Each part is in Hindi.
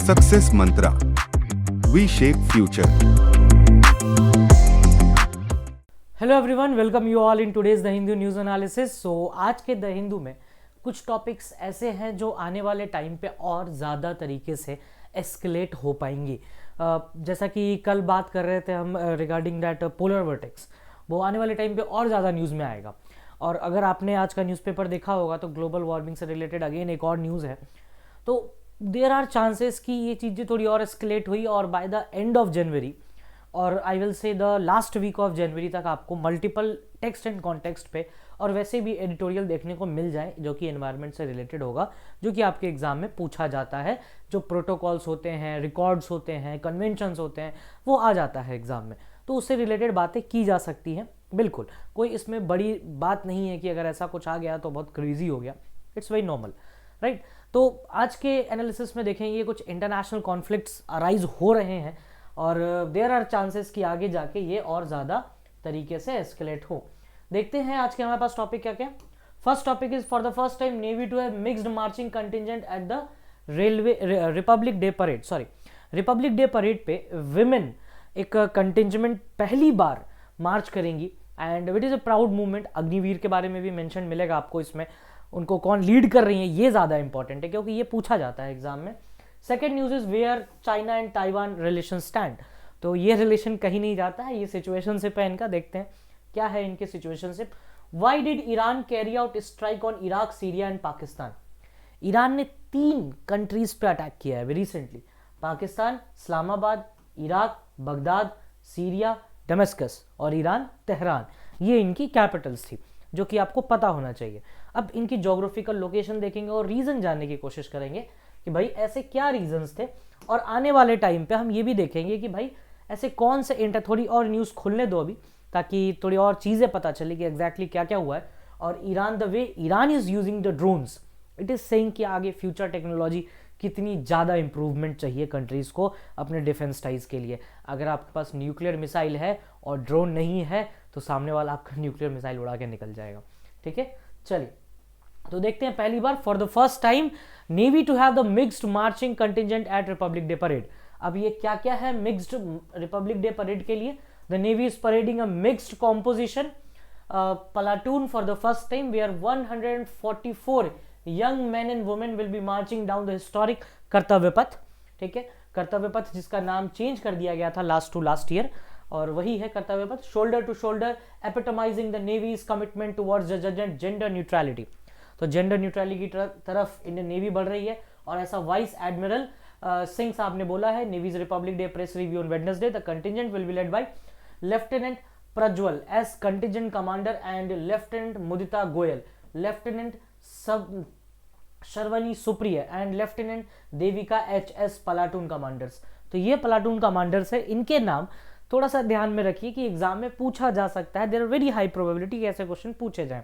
Success mantra, we shape future. Hello everyone, welcome you all in today's the Hindu news analysis. So आज के द हिंदू में कुछ टॉपिक्स ऐसे हैं जो आने वाले टाइम पे और ज़्यादा तरीके से एस्केलेट हो पाएंगी। जैसा कि कल बात कर रहे थे हम रिगार्डिंग दैट पोलर वर्टेक्स, वो आने वाले टाइम पे और ज़्यादा न्यूज़ में आएगा। और अगर आपने आज का न्यूज़पेपर देखा होगा तो ग्लोबल वार्मिंग से रिलेटेड अगेन एक और न्यूज़ है। तो देयर आर चांसेस कि ये चीज़ें थोड़ी और एस्केलेट हुई और by the end of January और I will say the last week of January तक आपको मल्टीपल टेक्स्ट एंड कॉन्टेक्स्ट पे और वैसे भी एडिटोरियल देखने को मिल जाए जो कि एनवायरनमेंट से रिलेटेड होगा, जो कि आपके एग्जाम में पूछा जाता है। जो प्रोटोकॉल्स होते हैं, रिकॉर्ड्स होते हैं, कन्वेंशंस होते हैं, वो आ जाता है एग्जाम में, तो उससे रिलेटेड बातें की जा सकती हैं। बिल्कुल कोई इसमें बड़ी बात नहीं है कि अगर ऐसा कुछ आ गया तो बहुत क्रेजी हो गया, इट्स वेरी नॉर्मल, राइट। तो आज के एनालिसिस में देखेंगे कुछ इंटरनेशनल कॉन्फ्लिक्ट्स अराइज हो रहे हैं और देयर आर चांसेस कि आगे जाके ये और ज़्यादा तरीके से एस्केलेट हो। देखते हैं आज के हमारे पास टॉपिक क्या क्या। First topic is for the first time navy to have mixed marching contingent at the railway republic day parade. Republic day parade पे विमेन एक कंटिजेंट पहली बार मार्च करेंगी and it is a proud movement. Agniveer के बारे में भी मेंशन मिलेगा आपको इसमें, उनको कौन लीड कर रही हैं ये ज़्यादा इंपॉर्टेंट है क्योंकि ये पूछा जाता है एग्जाम में। Second news is where China and Taiwan relation stand. तो ये रिलेशन कहीं नहीं जाता है, ये सिचुएशनशिप है इनका। देखते हैं क्या है इनके situationship. Why did Iran carry out strike on Iraq, Syria and Pakistan. Iran ने 3 कंट्रीज पे अटैक किया है recently, Pakistan, Islamabad, Iraq, Baghdad, Syria, दमिश्कस और ईरान, तेहरान। ये इनकी कैपिटल्स थी जो कि आपको पता होना चाहिए। अब इनकी ज्योग्राफिकल लोकेशन देखेंगे और रीजन जानने की कोशिश करेंगे कि भाई ऐसे क्या रीजंस थे, और आने वाले टाइम पे हम ये भी देखेंगे कि भाई ऐसे कौन से थोड़ी और न्यूज़ खुलने दो अभी ताकि थोड़ी और चीज़ें पता चले कि एग्जैक्टली क्या क्या हुआ है। और Iran, the way Iran is using the drones, it is saying कि आगे फ्यूचर टेक्नोलॉजी कितनी ज़्यादा इंप्रूवमेंट चाहिए कंट्रीज़ को अपने डिफेंस टाइज के लिए। अगर आपके पास न्यूक्लियर मिसाइल है और ड्रोन नहीं है तो सामने वाला आपका न्यूक्लियर मिसाइल उड़ा के निकल जाएगा। ठीक है, चलिए तो देखते हैं। पहली बार for the first time navy to have the mixed marching contingent at Republic day parade. अब ये क्या क्या है मिक्स्ड रिपब्लिक डे परेड के लिए। The navy is parading a mixed composition platoon for the first time where 144 young men and women will be marching down the historic कर्तव्य पथ। ठीक है, कर्तव्य पथ जिसका नाम चेंज कर दिया गया था लास्ट टू लास्ट ईयर, और वही है Kartavya Path. Shoulder to shoulder epitomising the navy's commitment towards gender neutrality. तो जेंडर न्यूट्रलिटी की तरफ इंडियन नेवी बढ़ रही है, और ऐसा वाइस एडमिरल सिंह साहब ने बोला है। Navy's Republic Day press review on Wednesday. The contingent will be led by lieutenant Prajwal as contingent commander and lieutenant Mudita Goyal, lieutenant sub Sharvani Supriya and lieutenant Devika H S. Platoon commanders. तो ये प्लाटून कमांडर्स है, इनके नाम थोड़ा सा ध्यान में रखिए कि एग्जाम में पूछा जा सकता है। There are very high probability ऐसे क्वेश्चन पूछे जाएं।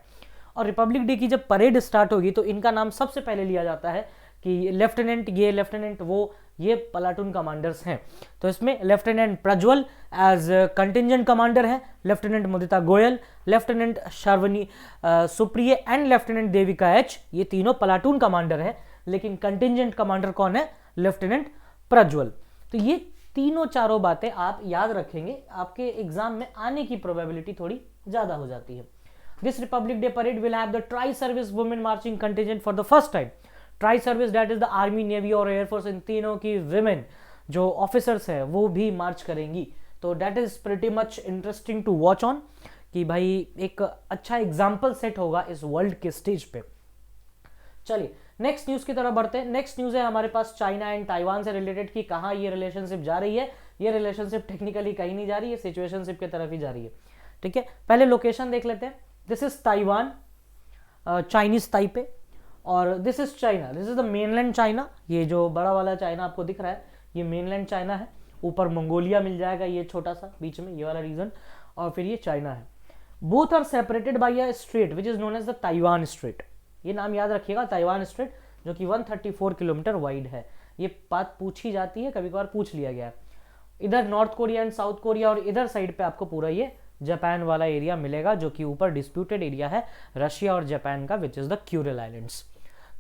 और रिपब्लिक डे की जब परेड स्टार्ट होगी तो इनका नाम सबसे पहले लिया जाता है कि लेफ्टिनेंट ये, लेफ्टिनेंट वो, ये प्लाटून कमांडर्स हैं। तो इसमें lieutenant Prajwal as contingent commander है, lieutenant Mudita Goyal, lieutenant Sharvani Supriya and lieutenant Devika H, ये तीनों प्लाटून कमांडर है। लेकिन कंटिजेंट कमांडर कौन है? लेफ्टिनेंट प्रज्वल। तो ये तीनों चारों बातें आप याद रखेंगे, आपके एग्जाम में आने की प्रोबेबिलिटी थोड़ी ज्यादा हो जाती है। This Republic day parade will have the tri service women marching contingent for the first time. Tri service that is the army, navy और एयरफोर्स, इन तीनों की विमेन जो ऑफिसर्स है वो भी मार्च करेंगी। तो that is pretty much interesting to watch on कि भाई एक अच्छा एग्जाम्पल सेट होगा इस वर्ल्ड के स्टेज पे। चलिए नेक्स्ट न्यूज की तरफ बढ़ते हैं। नेक्स्ट न्यूज है हमारे पास चाइना एंड ताइवान से रिलेटेड कि कहाँ ये रिलेशनशिप जा रही है। ये रिलेशनशिप टेक्निकली कहीं नहीं जा रही है, सिचुएशनशिप की तरफ ही जा रही है। ठीक है, पहले लोकेशन देख लेते हैं। This is Taiwan, Chinese Taipei, और this is China, this is the mainland China. ये जो बड़ा वाला चाइना आपको दिख रहा है ये मेनलैंड चाइना है। ऊपर मंगोलिया मिल जाएगा, ये छोटा सा बीच में ये वाला रीजन, और फिर ये चाइना है। Both are separated by a strait which is known as the Taiwan strait. ये नाम याद रखिएगा, ताइवान स्ट्रेट, जो कि 134 किलोमीटर वाइड है। ये बात पूछी जाती है, कभी कभार पूछ लिया गया है। इधर north Korea and south Korea, और इधर साइड पे आपको पूरा ये जापान वाला एरिया मिलेगा जो कि ऊपर डिस्प्यूटेड एरिया है रशिया और जापान का, which is the Kuril islands.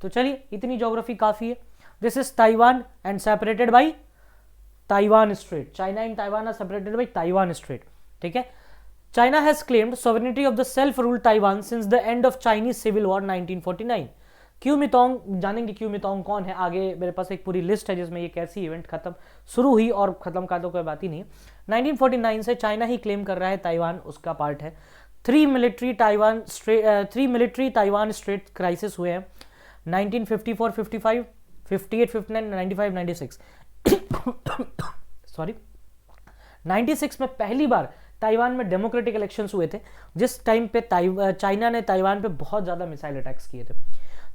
तो चलिए इतनी ज्योग्राफी काफी है। This is Taiwan and separated by Taiwan strait. China and Taiwan are separated by Taiwan strait. ठीक है. China has claimed sovereignty of the self rule Taiwan since the end of Chinese civil war 1949. Kuomintang, जानेंगे क्यू मितोंग कौन है आगे. मेरे पास एक पूरी लिस्ट है जिसमें ये कैसी इवेंट खत्म शुरू हुई और खत्म का तो कोई बात ही नहीं. 1949 से चाइना ही क्लेम कर रहा है ताइवान उसका पार्ट है. 3 मिलिट्री ताइवान स्ट्रेट क्राइसिस हुए हैं 1954, 55, 58, 59, 95, 96. सॉरी, 96 में पहली बार ताइवान में डेमोक्रेटिक इलेक्शंस हुए थे, जिस टाइम पे चाइना ने ताइवान पे बहुत ज्यादा मिसाइल अटैक्स किए थे.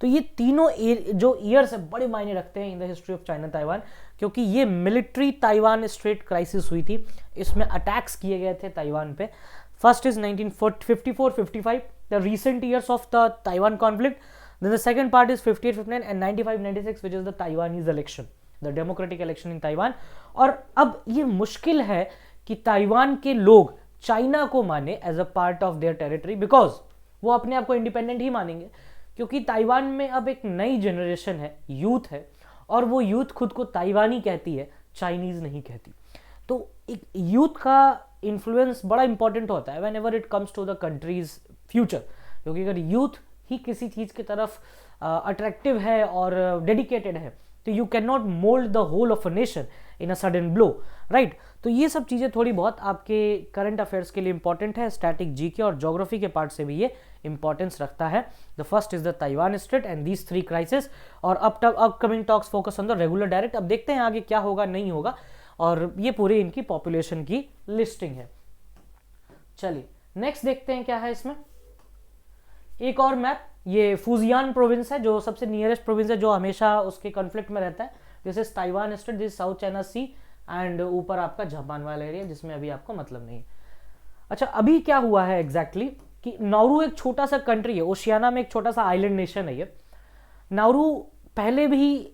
तो ये तीनों जो ईयर्स है बड़े मायने रखते हैं in the history of China Taiwan, क्योंकि ये मिलिट्री ताइवान स्ट्रेट क्राइसिस हुई थी. इसमें अटैक्स किए गए थे ताइवान पे. First is 1954, 55, the recent years of the Taiwan conflict. Then the second part is 58, 59 and 95, 96, which is the Taiwanese election, the democratic election in Taiwan. और अब ये मुश्किल है कि ताइवान के लोग चाइना को माने as a part of their territory, because वो अपने आप को इंडिपेंडेंट ही मानेंगे, क्योंकि ताइवान में अब एक नई जनरेशन है, यूथ है, और वो यूथ खुद को ताइवानी कहती है, चाइनीज नहीं कहती. तो एक यूथ का इन्फ्लुएंस बड़ा इंपॉर्टेंट होता है whenever it comes to the country's future, क्योंकि अगर यूथ ही किसी चीज की तरफ अट्रैक्टिव है और डेडिकेटेड है तो you can not mould the whole of a nation in a sudden blow, right. तो ये सब चीजें थोड़ी बहुत आपके करंट अफेयर्स के लिए इंपॉर्टेंट है. स्टैटिक जीके और ज्योग्राफी के पार्ट से भी ये इंपॉर्टेंस रखता है. The first is the Taiwan strait and these 3 crisis. और upcoming talks focus on the regular direct. अब देखते हैं आगे क्या होगा नहीं होगा, और ये पूरे इनकी पॉपुलेशन की लिस्टिंग है. चलिए नेक्स्ट देखते हैं क्या है इसमें. एक और मैप, ये फुजियान प्रोविंस है जो सबसे नियरेस्ट प्रोविंस है, जो हमेशा उसके कॉन्फ्लिक्ट में रहता है. This is Taiwan state, this South China Sea, and ऊपर आपका जापान वाला एरिया जिसमें अभी आपको मतलब नहीं है. अच्छा, अभी क्या हुआ है एग्जैक्टली कि नाउरू एक छोटा सा कंट्री है, ओशियाना में एक छोटा सा आइलैंड नेशन है ये. नाउरू पहले भी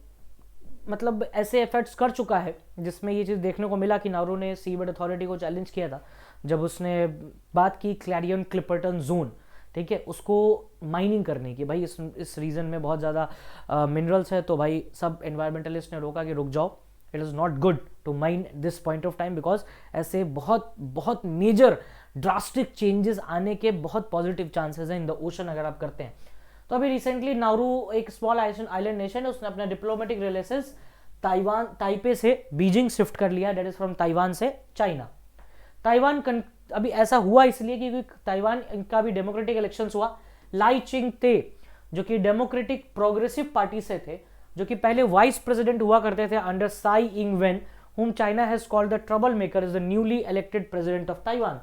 मतलब ऐसे एफर्ट्स कर चुका है जिसमें ये चीज़ देखने को मिला कि नाउरू ने सीबर्ड अथॉरिटी को चैलेंज किया था जब उसने बात की क्लैरियन क्लिपर्टन जोन, ठीक है, उसको माइनिंग करने की. भाई इस रीजन में बहुत ज़्यादा मिनरल्स है, तो भाई सब एनवायरमेंटलिस्ट ने रोका कि रुक जाओ, it is not good to mine this point of time, because ऐसे बहुत बहुत मेजर ड्रास्टिक चेंजेस आने के बहुत पॉजिटिव चांसेस हैं इन द ओशन अगर आप करते हैं. तो अभी रिसेंटली नाउरू एक स्मॉल आइलैंड नेशन है, उसने अपना डिप्लोमेटिक रिलेशंस ताइपे से बीजिंग शिफ्ट कर लिया, डेट इज फ्रॉम ताइवान से चाइना. ताइवान अभी ऐसा हुआ इसलिए क्योंकि ताइवान का भी डेमोक्रेटिक इलेक्शंस हुआ. लाई चिंग ते जो कि डेमोक्रेटिक प्रोग्रेसिव पार्टी से थे, जो कि पहले वाइस प्रेसिडेंट हुआ करते थे under Sai Ing Wen, whom China has called the troublemaker, is the newly elected president of Taiwan.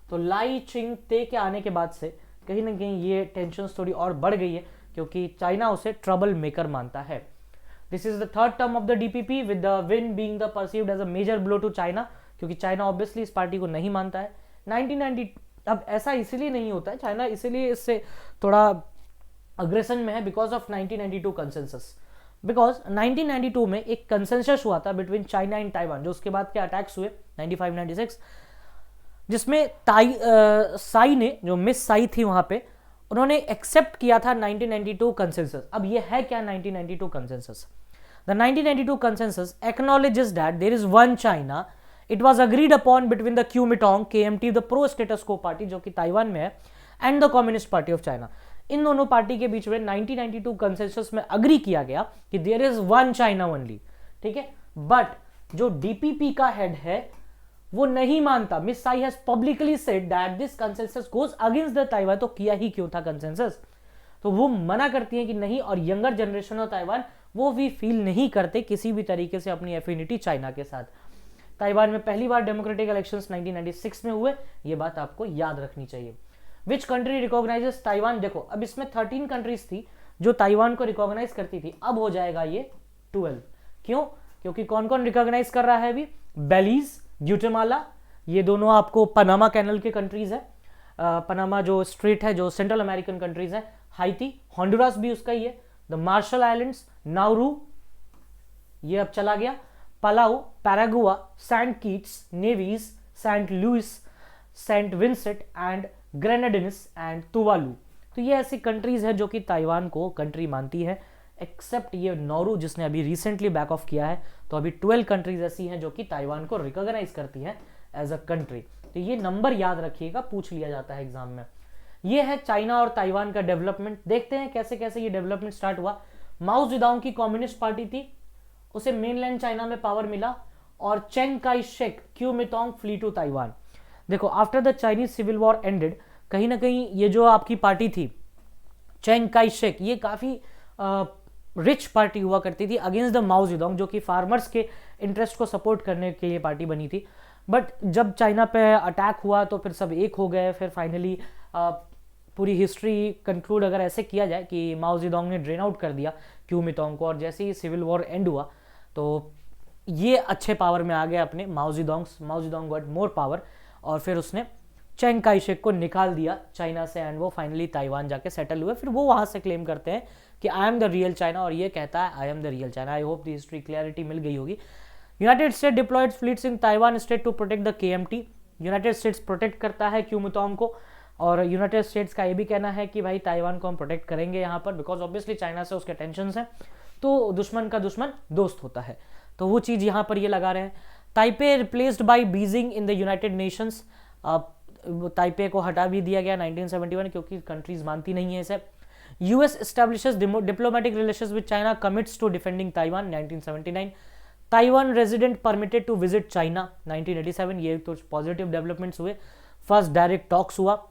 तो लाई चिंग ते के आने के बाद से कहीं ना कहीं ये टेंशंस थोड़ी और बढ़ गई है, क्योंकि चाइना उसे ट्रबल मेकर मानता है. This is the third term of the DPP, with the win being the perceived as a major blow to China, क्योंकि चाइना ऑब्वियसली इस पार्टी को नहीं मानता है. 1990 अब ऐसा इसलिए नहीं होता है, चाइना इसलिए इससे थोड़ा अग्रेशन में है बिकॉज ऑफ 1992 कंसेंसस. बिकॉज 1992 में एक कंसेंसस हुआ था बिटवीन चाइना एंड ताइवान, जो उसके बाद के अटैक्स हुए 95-96, जिसमें साई ने, जो मिस साई थी वहां पे, उन्होंने एक्सेप्ट किया था 1992 कंसेंसस. अब ये है क्या 1992 consensus? The 1992 consensus acknowledges that there is one China. It was agreed upon between the Kuomintang KMT, the pro status quo party जो कि ताइवान में है, and the communist party of China. इन दोनों पार्टी के बीच में 1992 कंसेंसस में अग्री किया गया कि there is one China only, ठीक है. बट जो डीपीपी का हेड है वो नहीं मानता. Miss Sai has publicly said that this consensus goes against the Taiwan. तो किया ही क्यों था कंसेंसस? तो वो मना करती है कि नहीं, और यंगर जनरेशन ऑफ ताइवान वो भी फील नहीं करते किसी भी तरीके से अपनी एफिनिटी चाइना के साथ. ताइवान में पहली बार डेमोक्रेटिक इलेक्शंस 1996 में हुए, ये बात आपको याद रखनी चाहिए. Which country recognises Taiwan? देखो अब इसमें 13 कंट्रीज थी जो ताइवान को रिकॉग्नाइज करती थी, अब हो जाएगा ये 12. क्यों? क्योंकि कौन कौन रिकॉग्नाइज कर रहा है अभी? बेलीज, ग्वाटेमाला, ये दोनों आपको पनामा कैनल के कंट्रीज है. पनामा जो स्ट्रेट है, जो सेंट्रल अमेरिकन कंट्रीज है. हाइती, होंडुरास भी उसका ही है. द मार्शल आइलैंड्स, नाउरू, ये अब चला गया. Palau, Paraguay, Saint Kitts, Nevis, Saint Lucia, Saint Vincent and Grenadines and Tuvalu. तो ये ऐसी कंट्रीज है जो कि ताइवान को कंट्री मानती है. एक्सेप्ट ये नौरू जिसने अभी रिसेंटली बैक ऑफ किया है। तो अभी 12 कंट्रीज ऐसी हैं जो कि ताइवान को रिकॉग्नाइज करती हैं एज अ कंट्री। तो ये नंबर याद रखिएगा, पूछ लिया जाता है एग्जाम में। ये है चाइना और ताइवान का डेवलपमेंट। देखते हैं कैसे कैसे ये डेवलपमेंट स्टार्ट हुआ। माओ जेडोंग की कम्युनिस्ट पार्टी थी, उसे मेनलैंड चाइना में पावर मिला, और Chiang Kai shek Kuomintang flee to Taiwan. देखो, after the Chinese civil war ended, कहीं ना कहीं ये जो आपकी पार्टी थी चेंग काई शेक, ये काफी रिच पार्टी हुआ करती थी अगेंस्ट द माओ जेडोंग, जो कि फार्मर्स के इंटरेस्ट को सपोर्ट करने के लिए पार्टी बनी थी। बट जब चाइना पे अटैक हुआ तो फिर सब एक हो गए। फिर फाइनली पूरी हिस्ट्री कंक्लूड अगर ऐसे किया जाए कि माओ जेडोंग ने ड्रेन आउट कर दिया क्यूमितोंग को, और जैसे ही सिविल वॉर एंड हुआ तो ये अच्छे पावर में आ गए अपने माओ जेडोंग गॉट मोर पावर, और फिर उसने चेंग काई शेक को निकाल दिया चाइना से, एंड वो फाइनली ताइवान जाके सेटल हुए। फिर वो वहां से क्लेम करते हैं कि I am the real China, और ये कहता है I am the real China. I hope the history clarity मिल गई होगी। United State deployed fleets in Taiwan state to protect the KMT. United States protect करता है क्यूमितोंग को, और यूनाइटेड स्टेट्स का ये भी कहना है कि भाई ताइवान को हम प्रोटेक्ट करेंगे यहाँ पर, बिकॉज ऑब्वियसली चाइना से उसके टेंशन है, तो दुश्मन का दुश्मन दोस्त होता है। तो वो चीज़ यहाँ पर ये लगा रहे हैं। Taipei replaced by Beijing in the United Nations. Taipei को हटा भी दिया गया 1971, क्योंकि कंट्रीज मानती नहीं है इसे। US establishes diplomatic relations with China, commits to defending Taiwan 1979। Taiwan resident permitted to visit China 1987। ये तो पॉजिटिव डेवलपमेंट्स हुए। फर्स्ट डायरेक्ट टॉक्स हुआ,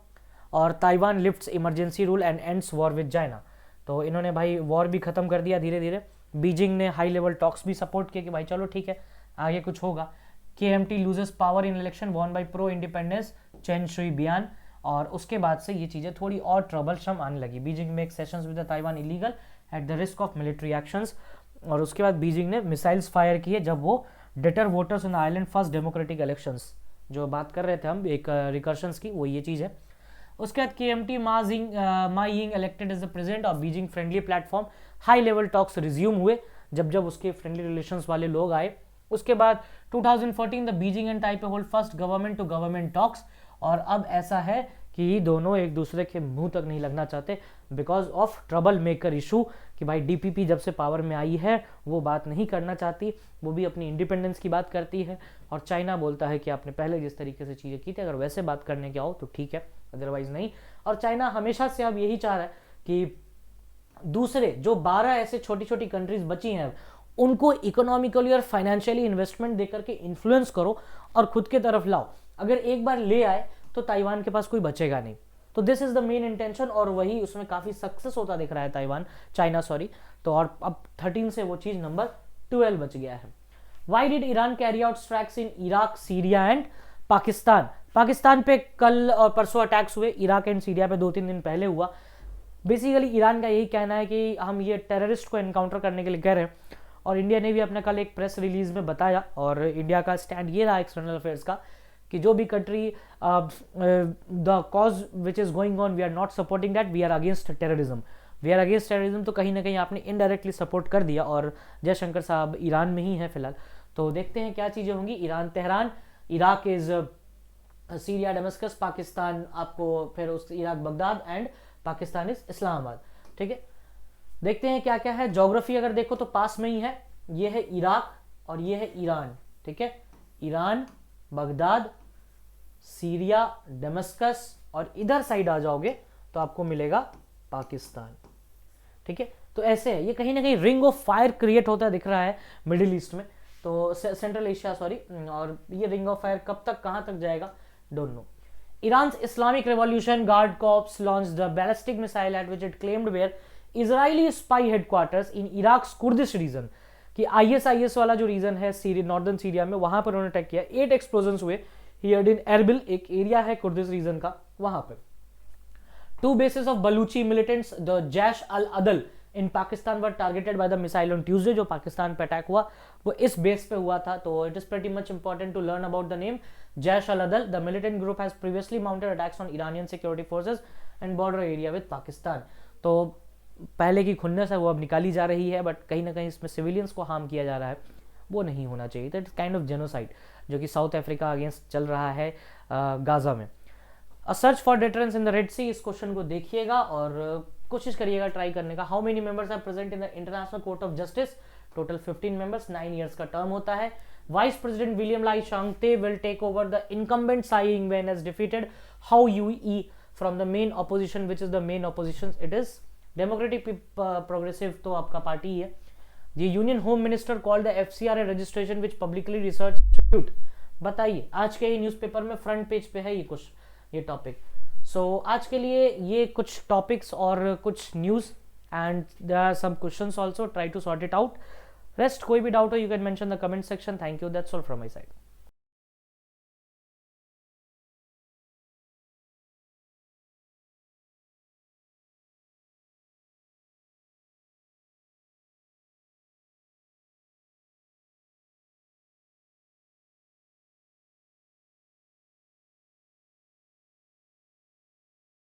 और Taiwan lifts emergency rule and ends war with China. तो इन्होंने भाई वॉर भी खत्म कर दिया धीरे धीरे। बीजिंग ने हाई लेवल टॉक्स भी सपोर्ट किए कि भाई चलो ठीक है आगे कुछ होगा। KMT loses power in election won by pro independence chain Shuey बियान, और उसके बाद से ये चीज़ें थोड़ी और ट्रबलसम आने लगी। Beijing make sessions with the Taiwan illegal at the risk of military actions, और उसके बाद बीजिंग ने मिसाइल्स फायर किए जब वो डिटर वोटर्स इन आइलैंड फर्स्ट डेमोक्रेटिक इलेक्शंस, जो बात कर रहे थे हम एक रिकर्शंस की, वो ये चीज़ है। उसके बाद KMT Ma Ying elected as the president of Beijing friendly platform. High level talks resume हुए जब जब उसके फ्रेंडली रिलेशंस वाले लोग आए। उसके बाद 2014 the Beijing and Taipei hold first government to government talks, और अब ऐसा है कि दोनों एक दूसरे के मुंह तक नहीं लगना चाहते because of trouble maker issue, कि भाई डीपीपी जब से पावर में आई है वो बात नहीं करना चाहती, वो भी अपनी इंडिपेंडेंस की बात करती है, और चाइना बोलता है कि आपने पहले जिस तरीके से चीज़ें की थी अगर वैसे बात करने के आओ तो ठीक है, अदरवाइज नहीं। और चाइना हमेशा से अब यही चाह रहा है कि दूसरे जो 12 ऐसे छोटी छोटी कंट्रीज बची हैं उनको इकोनॉमिकली और फाइनेंशियली इन्वेस्टमेंट देकर के इन्फ्लुएंस करो और खुद के तरफ लाओ। अगर एक बार ले आए तो ताइवान के पास कोई बचेगा नहीं। तो this is the main intention, और वही उसमें काफी सक्सेस होता दिख रहा है चाइना सॉरी। तो और अब 13 से वो चीज नंबर 12 बच गया है। Why did Iran carry out strikes in Iraq, Syria and Pakistan? Pakistan पे कल और परसों अटैक्स हुए, इराक एंड सीरिया पे 2-3 दिन पहले हुआ। बेसिकली ईरान का यही कहना है कि हम ये टेररिस्ट को एनकाउंटर करने के लिए कह रहे हैं, और इंडिया ने भी अपना कल एक प्रेस रिलीज में बताया, और इंडिया का स्टैंड ये रहा एक्सटर्नल अफेयर्स का कि जो भी country the cause which is going on we are not supporting that, we are against terrorism, we are against terrorism. तो कहीं ना कहीं आपने इनडायरेक्टली सपोर्ट कर दिया, और जयशंकर साहब ईरान में ही है फिलहाल। तो देखते हैं क्या चीज़ें होंगी। Iran Tehran, Iraq is Syria Damascus, Pakistan आपको फिर उस Iraq Baghdad, and Pakistan is Islamabad. ठीक है, देखते हैं क्या क्या है। ज्योग्राफी अगर देखो तो पास में ही है, ये है इराक और ये है ईरान। ठीक है, ईरान, बगदाद, सीरिया, डमस्कस, और इधर साइड आ जाओगे तो आपको मिलेगा पाकिस्तान। ठीक है, तो ऐसे है, ये कहीं ना कहीं रिंग ऑफ फायर क्रिएट होता दिख रहा है मिडिल ईस्ट में, तो सेंट्रल एशिया सॉरी, और ये रिंग ऑफ फायर कब तक कहां तक जाएगा don't know. Iran's Islamic Revolution Guard Corps launched the ballistic missile at which it claimed were Israeli spy headquarters in Iraq's Kurdish region, कि ISIS वाला जो रीजन है सीरिया, नॉर्दर्न सीरिया में, वहां पर उन्होंने अटैक किया। 8 एक्सप्लोजन्स हुए हियर इन एरबिल, एक एरिया है कुर्दिश रीजन का वहां पर। 2 bases of Baluchi militants, the Jaish al-Adl in Pakistan were targeted by the missile on Tuesday। जो पाकिस्तान पे अटैक हुआ वो इस बेस पे हुआ था। तो it is pretty much important to learn about the name Jaish al-Adl। The militant group has previously mounted attacks on Iranian security forces and border area with Pakistan। तो पहले की खुन्नस है वो अब निकाली जा रही है, बट कहीं ना कहीं इसमें सिविलियंस को हार्म किया जा रहा है, वो नहीं होना चाहिए। That is kind of genocide जो कि साउथ अफ्रीका अगेंस्ट चल रहा है गाजा में। A search for deterrence in the Red Sea, इस क्वेश्चन को देखिएगा, और कोशिश करिएगा ट्राई करने का। How many members are present in the International Court of Justice? Total 15 members, 9 years का टर्म होता है। Vice president William Lai Shangte will take over the incumbent Tsai Ing wen as defeated Hou Yu ih from the main opposition, which is the main opposition? It is democratic progressive, तो आपका पार्टी ही है। The union home minister called the FCR registration which publicly research institute. बताइए, आज के ही न्यूज़पेपर में फ्रंट पेज पे है ये टॉपिक। सो आज के लिए ये कुछ टॉपिक्स और कुछ news, and there are some questions also, try to sort it out. Rest कोई भी डाउट हो you can mention the comment section. Thank you, that's all from my side.